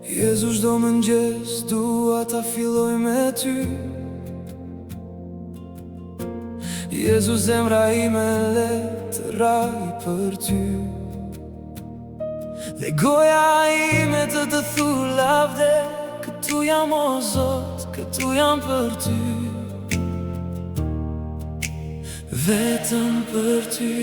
Jezu, çdo mëngjes dua ta filloj me ty. Jezu, zemra ime le të raj për ty. Dhe goja ime të thuj lavde, këtu jam o Zot, këtu jam për ty. Vetëm për ty.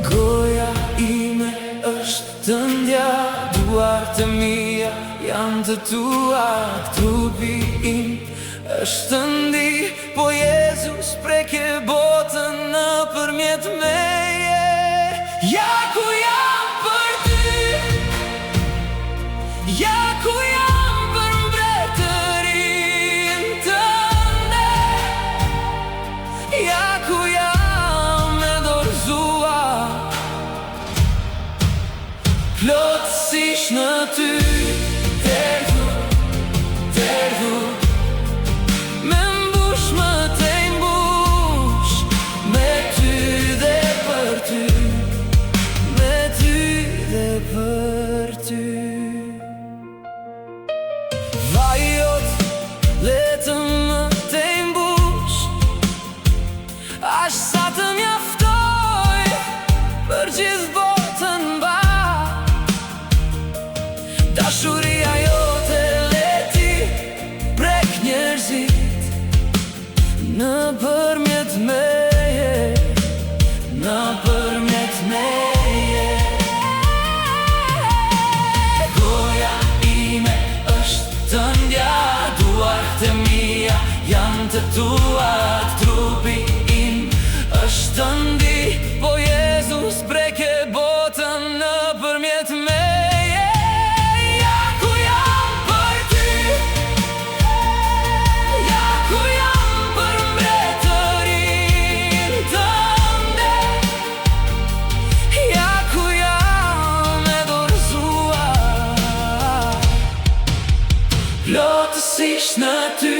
Goja ime është të ndja, duart e mia janë të tua. Trupi im është të ndi, po Jezus preke botën nëpërmjet meje. Ja ku jam për ty, ja ku jam për mbretërinë tënde, ja ku jam me dorëzuar plotësisht në ty. Derdhu, me mbush më te mbush, me ty dhe për ty, me ty dhe për ty. Vaj jot, letëm më te mbush, ashtë sa të mjaftoj për gjithë botën ba. Dashuria jote leti prek njerëzit nëpërmjet meje, nëpërmjet meje. Goja ime është të ndja, duart e mia janë të tua. Trupi im është të ndi, po Jezus preke botën nëpërmjet meje. Plotësisht në ty.